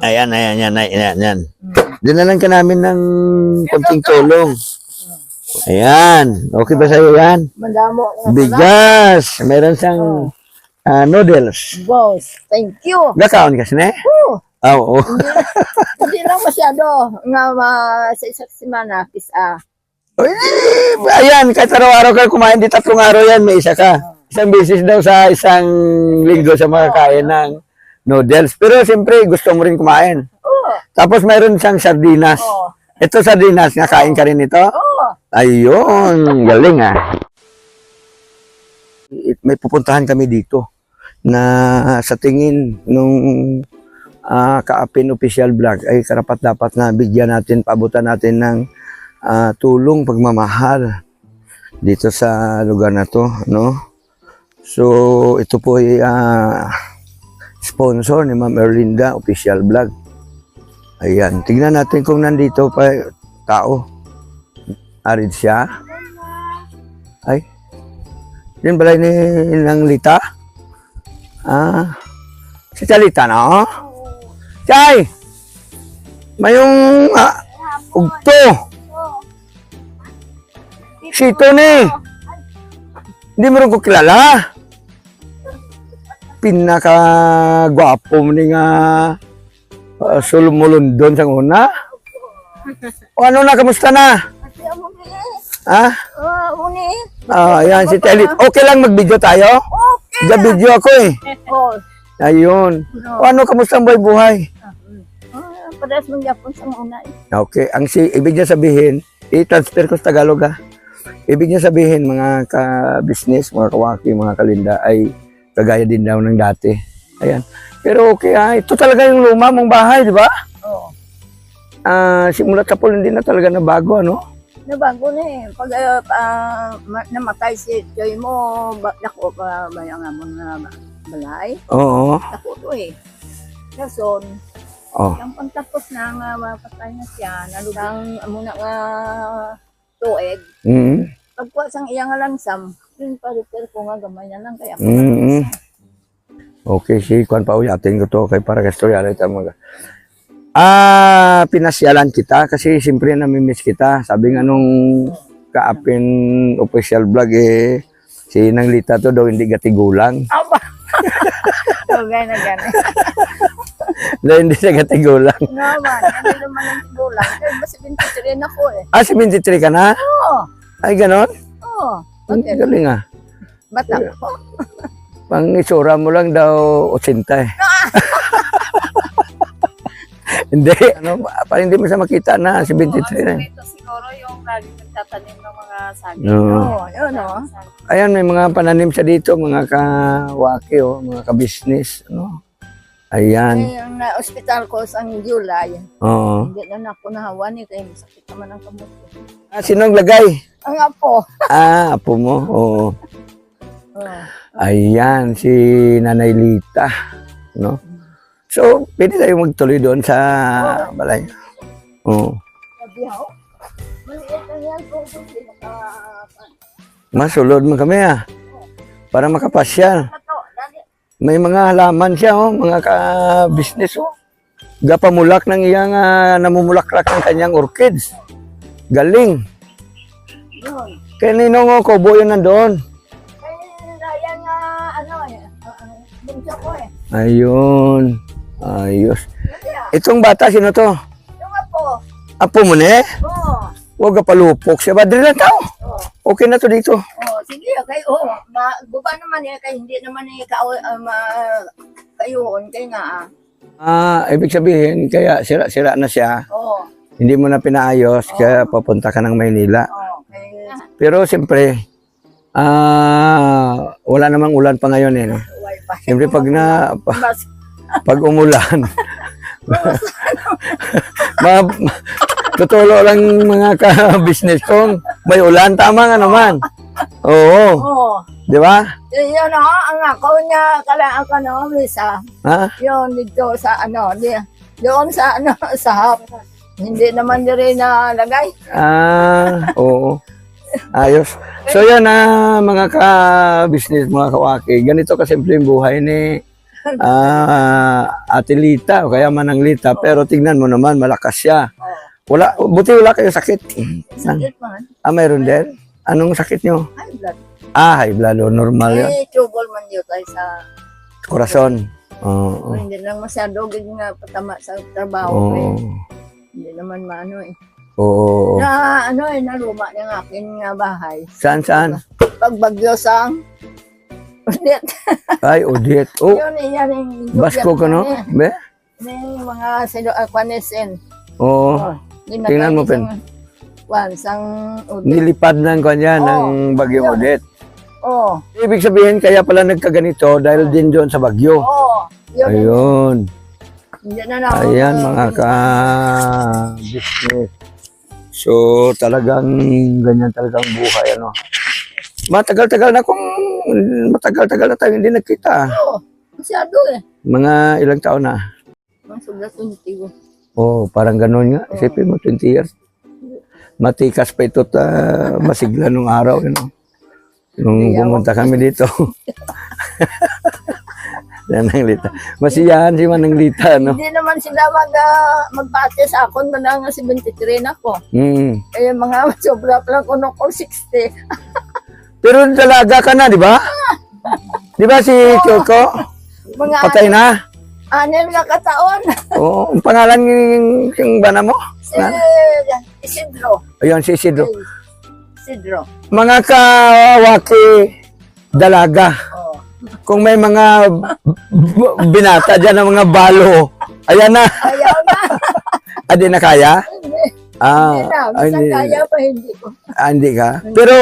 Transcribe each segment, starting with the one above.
Ayan, yan. Dinalan ka namin ng konting tulong. Ayan. Okay ba sa'yo yan? Madamo. Bigas. Meron siyang noodles. Boss, thank you. Gakaon kasi na eh? Oo. Hindi lang masyado. Nga sa isang semana, pisa. Ayan, kahit araw-araw ka kumain, di 3 araw yan, may isa ka. Isang beses daw sa isang linggo sa makakain ng noodles. Pero siyempre, gusto mo rin kumain. Tapos mayroon siyang sardinas. Ito sardinas, nakain ka rin ito? Ayun, galing May pupuntahan kami dito na sa tingin nung Kaapin Official Vlog ay karapat-dapat na bigyan natin, paabutan natin ng tulong, pagmamahal dito sa lugar na to, no? So, ito po ay sponsor ni Ma'am Erlinda Official Vlog. Ayan, tignan natin kung nandito pa tao. Arid siya. Ay, yun balay ni ng Lita? Si Chalita, no? Chay! Mayong ugto. Sito ni. Hindi mo rin ko kilala. Pinaka-gwapo mo ni nga sulumulundon sa una. O ano na, kamusta na? Ha? Uni. Ayan, si Telit. Okay lang mag-video tayo? Okay. Video ako eh. Ayun. O ano, kamusta ang buhay? Pares mong yapon sa una. Okay. Ibig niya sabihin, i-transfer ko sa Tagalog ha. Ibig niya sabihin, mga ka-business, mga kawaki, mga kalinda, ay kagaya din daw ng dati. Ayan. Pero okay ito talaga yung luma mong bahay, di ba? Oo. Simulat sa hindi na talaga na bago, ano? Nabago na eh. Pag namatay si Joy mo, dako pa ba yung amon na balay? Oo. Dako to eh. Kason, yung pagtapos na nga mapatay na siya, nalugang muna nga tuig. Pagkuha sang iyang lansam, yun pa repair ko nga gamay na lang kaya Okay, si Kwan pa uyatin ko to kay para kastorya ito mga. Pinasyalan kita kasi siyempre namimiss kita. Sabi nga nung Kaapin Official Vlog si Nang Lita to daw hindi gatigulang. Aba! Okay na gano'n. Daw hindi siya gatigulang. Naman, hindi naman ang tigulang. Kaya ba 73 na ko eh. 73 ka na? Oo. Ay, ganon? Oo. Ang Okay. galing Bata ko. Pang isura mo lang daw 80 eh. Hindi, parang hindi mo siya makita na 73 na. Ito siguro yung lagi nagtatanim ng mga saging. Oo, yun o. Ayan, may mga pananim siya dito, mga kawaki, mga ka-business. Ano? Ayan. Yung na-hospital ko sa July, Oo. hindi na ako nahawan eh, kaya masakit naman ang kamot ko. Sinong lagay? Ang apo. Apo mo. Oo. Oo. Ayan, si Nanay Lita. No? So, pwede tayo magtuloy doon sa balay. Oo. Sabihaw. Maliit lang yan kung hindi Masulod mo kami para makapasyal. May mga halaman siya, mga ka-business. Gapamulak ng iyang namumulaklak ng kanyang orchids. Galing. Kaya ninong Kobo yun nandoon. Kaya nga, bunso ko eh. Ayun. Ayos. Itong bata, sino to? Yung apo. Apo mo na eh? Oo. Huwag ka palupok siya. Badri lang tao. Okay na to dito. Oh, sige, okay. Buba naman eh, kaya hindi naman eh kayuon, kaya nga Ibig sabihin, kaya sira-sira na siya. Oo. Hindi mo na pinaayos, kaya papunta ka ng Maynila. Okay. Pero siyempre, wala namang ulan pa ngayon eh. No? Siyempre pag umulan, tutulo lang mga ka-business kong may ulan, tama nga naman. Oo. Oo. Di ba? Yun ang ako niya, kalaan ka no, Lisa. Ha? Yun, dito sa doon sa sa hap. Hindi naman rin nalagay. Oo. Ayos. So yan mga ka-business, mga kawaki. Ganito kasimple yung buhay ni Ate Lita, o kaya Manang Lita, pero tignan mo naman, malakas siya. Oh, Buti wala kayo sakit. sakit man. Mayroon din? Anong sakit nyo? High blood. High blood, normal yun. Trouble man yun tayo sa... Corazon. Oo. Hindi lang masyado nga patama sa trabaho. Oo. Hindi naman maano eh. Oo. Naluma ng akin nga bahay. Saan? Pagbagyo sang ulit. Ay, Odette. Oh, Yun, yan yung Basko ka, no? Be? Yung mga kwanesin. Oo. Tingnan mo, Pen. Sang ulit. Nilipad ng kanya Oo. ng bagyong Yun. Odette. Oo. Ibig sabihin, kaya pala nagkaganito dahil din doon sa bagyo. Oo. Yun. Ayun. Hindi na lang. Ayan, mga ka-business. So, talagang ganyan talagang buhay, ano. Matagal-tagal na tayo hindi nagkita. Oo. Masyado eh. Mga ilang taon na. Mga sobrang tuntigo. Oh, parang ganun nga. Isipin mo, 20 years. Matikas pa ito masigla nung araw, nung pumunta kami dito. Manang Lita. Masiyahan si Manang Lita, no? Hindi naman sila magpate sa akon, manang 73 na ko. Eh, mga sobra pa lang ko no, 60. Pero dalaga ka na, di ba? Di ba si Kyoko? Mga Patay na? anim na kataon. Oo. Ang pangalan yung bana mo? Si Isidro. Ayun, si Isidro. Isidro. Mga kawaki dalaga. Oh. Kung may mga binata dyan ng mga balo, ayan na. Ayaw na. Di na kaya? Hindi na. Minsan kaya pa, hindi ko. Hindi ka? Pero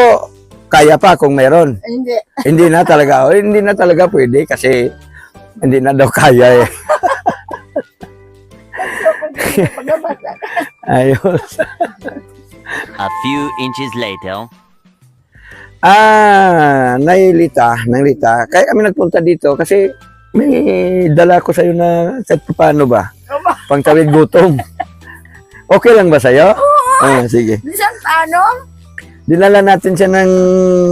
kaya pa kung mayroon. Hindi. Hindi na talaga. Hindi na talaga pwede kasi hindi na daw kaya eh. Pagabasa. Ayos. A few inches later. Nang Lita. Kaya kami nagpunta dito kasi may dala ko sa'yo na kahit paano ba? Pangtawid gutom. Okay lang ba sa'yo? Sige. Minsan paano? Dinala natin siya ng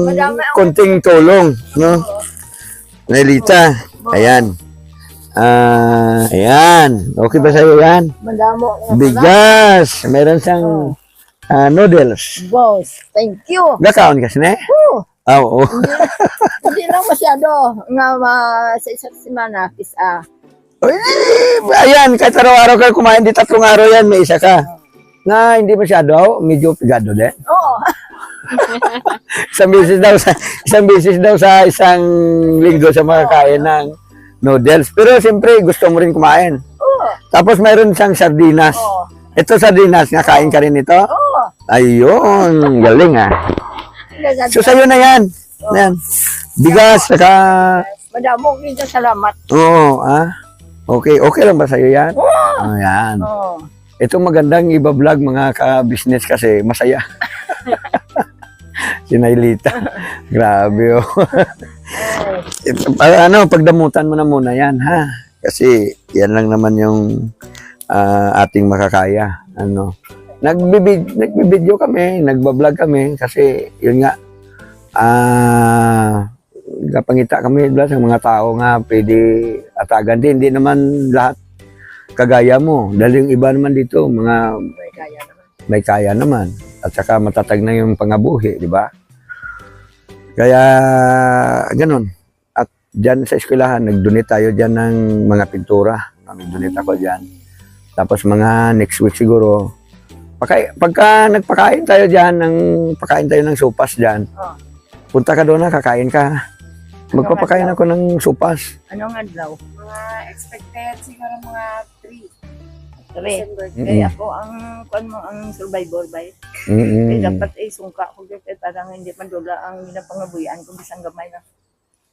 Madami ako. konting tulong, no? Nang Lita. Ayan. Ayan. Okay ba sa'yo yan? Madamo. Bigas. Meron siyang noodles. Boss, thank you. Gakaon kasi na? Oo. Hindi lang masyado. Nga sa isang semana, isa. Ayan, kahit araw-araw ka kumain, di 3 araw yan, may isa ka. Na hindi masyado, medyo pigado din. Oo. Isang beses daw sa isang linggo sa makakain ng noodles. Pero siyempre, gusto mo rin kumain. Oo. Tapos mayroon siyang sardinas. Oo. Ito sardinas, nakain ka rin ito? Oo. Ayun, galing ah. So sa'yo na yan. Yan. Bigas, saka... Madamo kita salamat. Oo, Okay, okay lang ba sa'yo yan? Ayan. Oo. Ito magandang iba-vlog mga ka-business kasi masaya. Si Nailita. Grabe oh. Pagdamutan mo na muna yan ha. Kasi yan lang naman yung ating makakaya. Nagbibideo kami, nagbablog kami kasi yun nga kapangita kami sa mga tao nga pwede atagan din. Hindi naman lahat kagaya mo. Dahil yung iba naman dito, mga May kaya naman. may kaya naman. At saka matatag na yung pangabuhi, di ba? Kaya ganun. At dyan sa eskwelahan, nag-donate tayo dyan ng mga pintura. Nag-donate ako dyan. Tapos mga next week siguro, pagka nagpakain tayo dyan, pakain tayo ng supas dyan, punta ka doon na, kakain ka. Magpapakain ako ng supas. Anong adlaw? Mga expected siguro mga 3 Three. December. Kaya ako ang survivor ba? Mm-mm. Kaya dapat sungka ko dito parang hindi mandula ang pinapangabuyan kung bisang gamay na.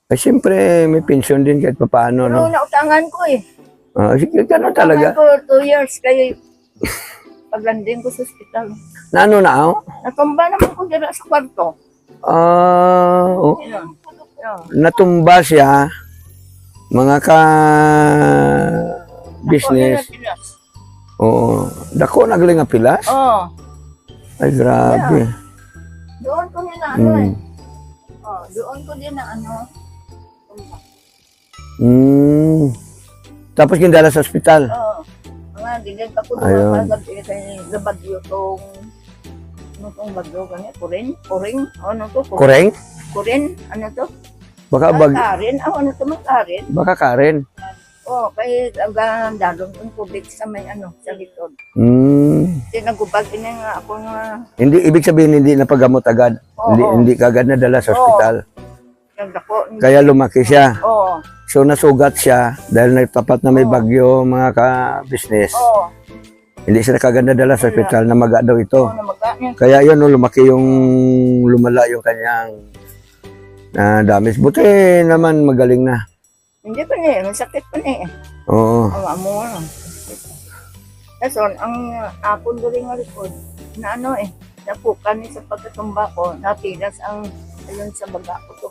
Ay, siyempre, may pension din kahit papaano, Pero no? nautangan ko eh. Sige, gano'n talaga. Nautangan ko 2 years kaya paglanding ko sa ospital. Na ano na ako? Natumba naman ko dira sa kwarto. Yun. Natumba siya, mga ka-business. Oo. Dako nagaling nga pilas? Oo. Ay, grabe. Doon ko din na ano eh. Mm. Doon ko din na ano. Tapos gindala sa ospital. Oo. Mga digay pa ko Ayun. doon pag sa bagyo tong ano tong bagyo gani kuring ano to Koreng? kurin ano to Baka Karin ano to Karin baka Karen. oh kay ang dalon ng tubig sa may ano sa likod kasi nagubag din nga ako nga Hindi ibig sabihin hindi napagamot agad. Oo. Hindi kagad nadala sa Oo. ospital. nagdako Kaya lumaki siya. oh So nasugat siya dahil nagtapat na may bagyo mga ka-business. oh Hindi siya kagad nadala sa ospital na maga daw ito. na maganya Kaya yun, no, lumaki yung lumala yung kanyang damage. Buti naman magaling na. hindi pa ni masakit pa ni Oo. ang amo ano Kason, ang akon doon nga likod, na ano napukan ni sa pagkatumba ko, napilas ang ayun sa baga ko to.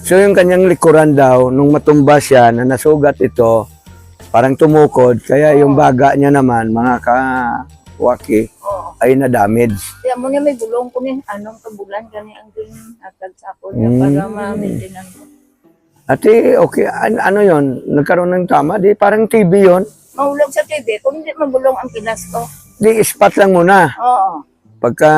So yung kanyang likuran daw, nung matumba siya na nasugat ito, parang tumukod, kaya yung baga niya naman, mga kawaki, Oo. ay na-damage. Kaya mo niya may bulong ko ni anong kabulan gani ang din atag sa ako niya para ma-maintain ko. Ate, okay, ano yon? Nagkaroon ng tama? Di parang TB yon. Mahulog sa TV, kung hindi mabulong ang kilas ko. Di spot lang muna. Oo. Pagka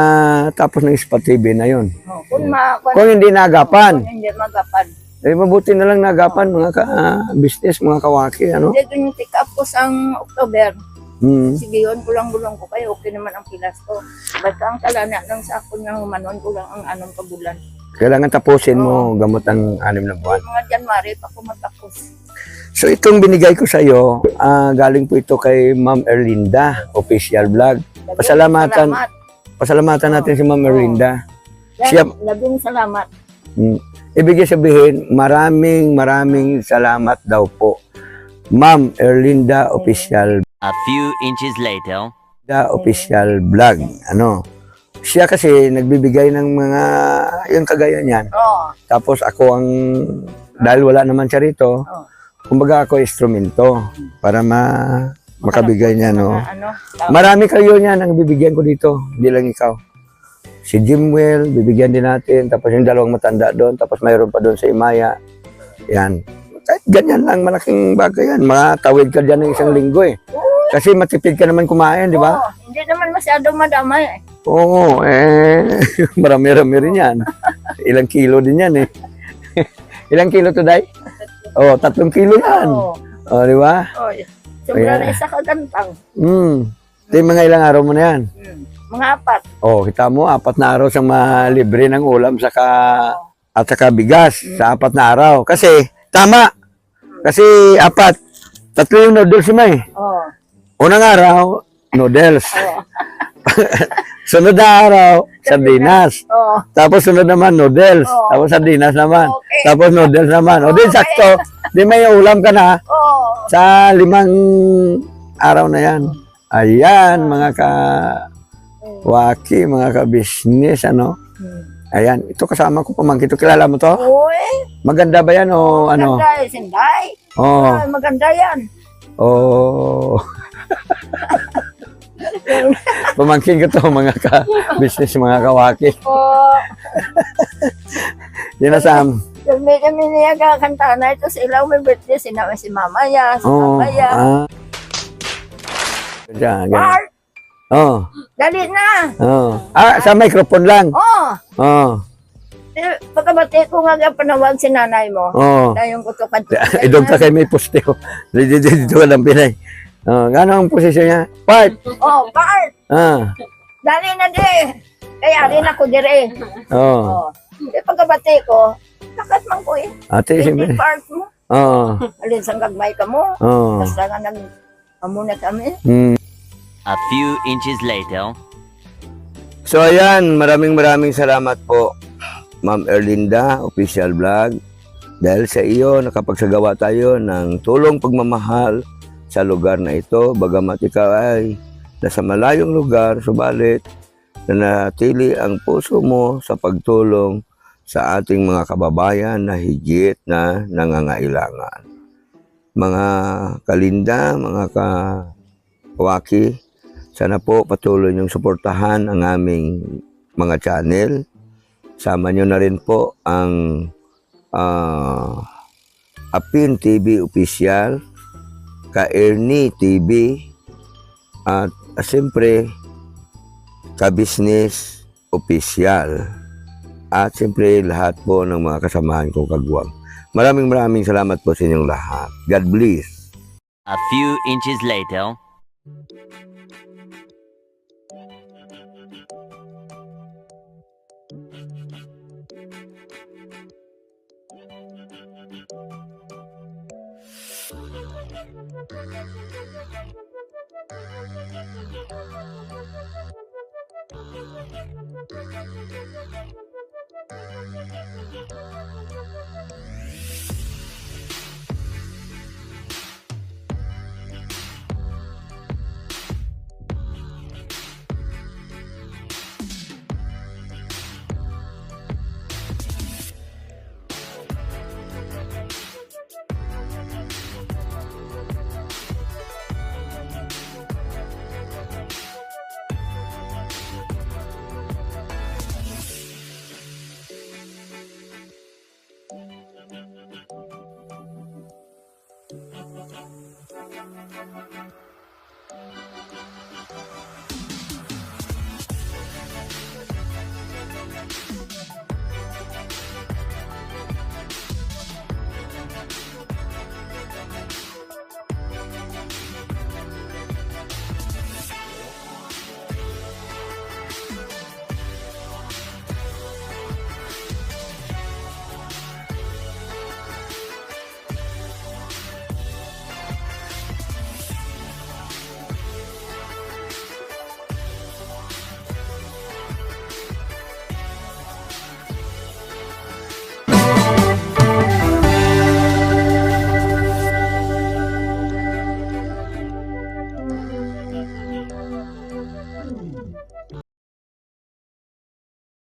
tapos ng spot TB na yon. Oo. Kung Kung hindi nagapan, kung hindi magapan. eh mabuti na lang nagapan mga ka-business, mga kawaki, ano? Hindi doon yung pick up ko sa October. Sige yun, bulong-bulong ko kayo, okay naman ang kilas ko. Basta ang talana lang sa ako niya humanon ko lang ang anong kabulan. Kailangan tapusin mo gamot ang 6 na buwan. Mga January pa ko matapos. So itong binigay ko sa iyo, galing po ito kay Ma'am Erlinda, official vlog. Pasalamatan natin si Ma'am Erlinda. Siya- Labing salamat. Ibig sabihin, maraming salamat daw po. Ma'am Erlinda official A few inches later. official vlog. Ano? Siya kasi nagbibigay ng mga yung kagaya niyan. Oo. Tapos ako ang dahil wala naman siya rito, Oo. kumbaga ako instrumento para makabigay niya, no? Ano? Marami kayo niyan ang bibigyan ko dito, hindi lang ikaw. Si Jimwell, bibigyan din natin, tapos yung dalawang matanda doon, tapos mayroon pa doon sa Imaya. Yan. Kahit ganyan lang, malaking bagay yan. Matawid ka dyan ng isang linggo eh. Kasi matipid ka naman kumain, di ba? Oo, hindi naman masyadong madamay. Oo, marami-rami rin yan. Ilang kilo din yan eh. Ilang kilo to, Day? Oh, 3 kilo yan. Oo. Oh, di ba? Oh, sobra Ayan. na isa kagantang. Ito yung mga ilang araw mo na yan. Mga 4. Oh, kita mo, 4 na araw siyang malibre ng ulam at saka bigas sa 4 na araw. Kasi, tama. Kasi 4. 3 yung noodles mo eh. Oo. Unang araw, noodles. Oo. Sunod na araw, sardinas. Oo. Tapos sunod naman, noodles. Oo. Tapos sardinas naman. Okay. Tapos noodles naman. O di, sakto. Di may ulam ka na Oo. sa 5 araw na yan. Ayan, mga ka-waki, mga ka-business, ano. Ayan, ito kasama ko pamangkin. Ito, kilala mo to? Uy. Maganda ba yan o ano? Maganda eh, Sinday. Oh, Ay, maganda yan. oh. Pamangkin ko to, mga ka-business, mga kawaki. Oo. Yan na, Sam. Kami niya kakanta na ito sa ilaw may birthday. Si Mama ya, si Oh, Papa ya. Diyan, Bart, Oh, dali na. oh. Sa microphone lang. Oh. Oh, Pagkabati ko nga panawag si nanay mo. oh. Dayong ko to Idong ka kay may posteo. Dito ka lang pinay. Oh, gano'n ang posisyon niya? Part. Oh, Bart, Ah. dali na di. Kaya rin ako dire. Oh. Oh. Pagkabati ko, takat man ko eh. Ate, Hindi siyempre. part mo. Oh. Alin sang gagmay ka mo. Oh. Basta nga amuna kami. A few inches later. So ayan, maraming salamat po, Ma'am Erlinda, official vlog. Dahil sa iyo, nakapagsagawa tayo ng tulong pagmamahal sa lugar na ito. Bagamat ikaw ay nasa malayong lugar, subalit nanatili ang puso mo sa pagtulong sa ating mga kababayan na higit na nangangailangan. Mga kalinda, mga kawaki, sana po patuloy niyong suportahan ang aming mga channel. Sama niyo na rin po ang Apin TV Official, Ka-Ernie TV, at siyempre, Ka-Business Official. At siyempre, lahat po ng mga kasamahan kong kagwang. Maraming salamat po sa inyong lahat. God bless. A few inches later.